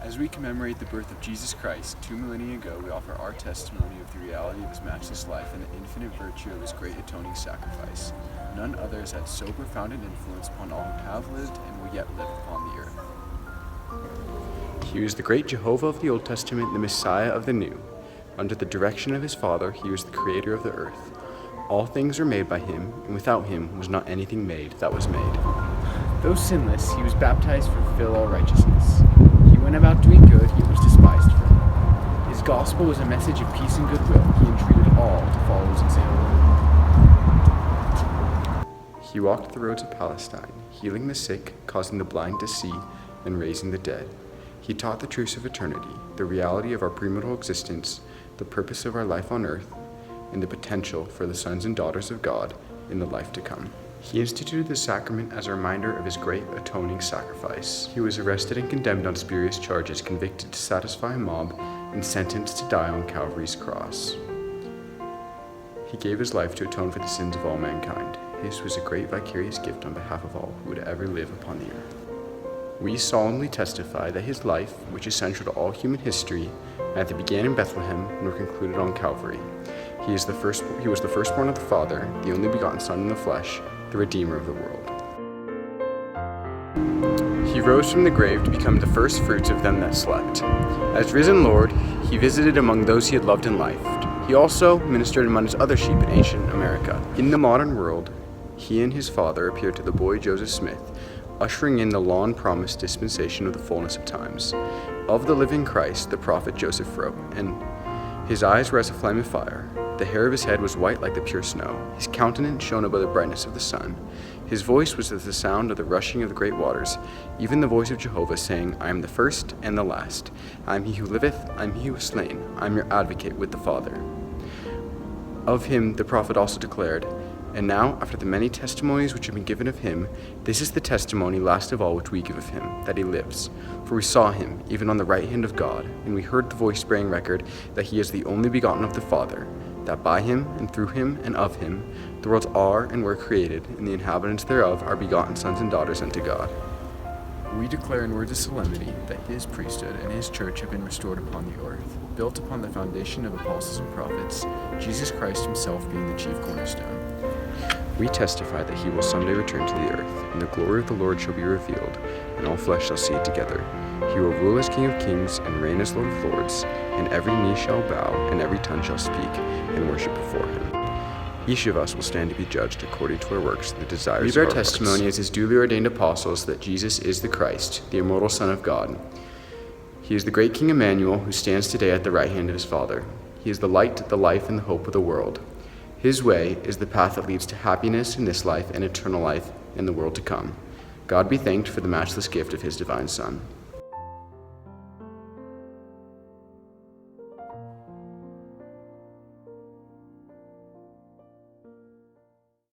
As we commemorate the birth of Jesus Christ 2 millennia ago, we offer our testimony of the reality of his matchless life and the infinite virtue of his great atoning sacrifice. None other has had so profound an influence upon all who have lived and will yet live upon the earth. He was the great Jehovah of the Old Testament, the Messiah of the New. Under the direction of his Father, he was the creator of the earth. All things were made by him, and without him was not anything made that was made. Though sinless, he was baptized to fulfill all righteousness. He went about doing good, yet was despised for it. His gospel was a message of peace and goodwill. He entreated all to follow his example. He walked the roads of Palestine, healing the sick, causing the blind to see, and raising the dead. He taught the truths of eternity, the reality of our premortal existence, the purpose of our life on earth, and the potential for the sons and daughters of God in the life to come. He instituted the sacrament as a reminder of his great atoning sacrifice. He was arrested and condemned on spurious charges, convicted to satisfy a mob, and sentenced to die on Calvary's cross. He gave his life to atone for the sins of all mankind. His was a great vicarious gift on behalf of all who would ever live upon the earth. We solemnly testify that his life, which is central to all human history, neither began in Bethlehem nor concluded on Calvary. He was the firstborn of the Father, the only begotten Son in the flesh, the Redeemer of the world. He rose from the grave to become the first fruits of them that slept. As risen Lord, he visited among those he had loved and life. He also ministered among his other sheep in ancient America. In the modern world, he and his Father appeared to the boy Joseph Smith, ushering in the long-promised dispensation of the fullness of times. Of the living Christ, the prophet Joseph wrote, and his eyes were as a flame of fire. The hair of his head was white like the pure snow. His countenance shone above the brightness of the sun. His voice was as the sound of the rushing of the great waters, even the voice of Jehovah, saying, I am the first and the last. I am he who liveth, I am he who was slain. I am your advocate with the Father. Of him the prophet also declared, and now, after the many testimonies which have been given of him, this is the testimony last of all which we give of him, that he lives. For we saw him, even on the right hand of God, and we heard the voice bearing record that he is the only begotten of the Father, that by him, and through him, and of him, the worlds are and were created, and the inhabitants thereof are begotten sons and daughters unto God. We declare in words of solemnity that his priesthood and his church have been restored upon the earth, built upon the foundation of apostles and prophets, Jesus Christ himself being the chief cornerstone. We testify that he will someday return to the earth, and the glory of the Lord shall be revealed, and all flesh shall see it together. He will rule as King of kings and reign as Lord of lords, and every knee shall bow, and every tongue shall speak and worship before him. Each of us will stand to be judged according to our works and the desires of our hearts. We bear testimony as his duly ordained apostles that Jesus is the Christ, the immortal Son of God. He is the great King Emmanuel who stands today at the right hand of his Father. He is the light, the life, and the hope of the world. His way is the path that leads to happiness in this life and eternal life in the world to come. God be thanked for the matchless gift of his divine Son.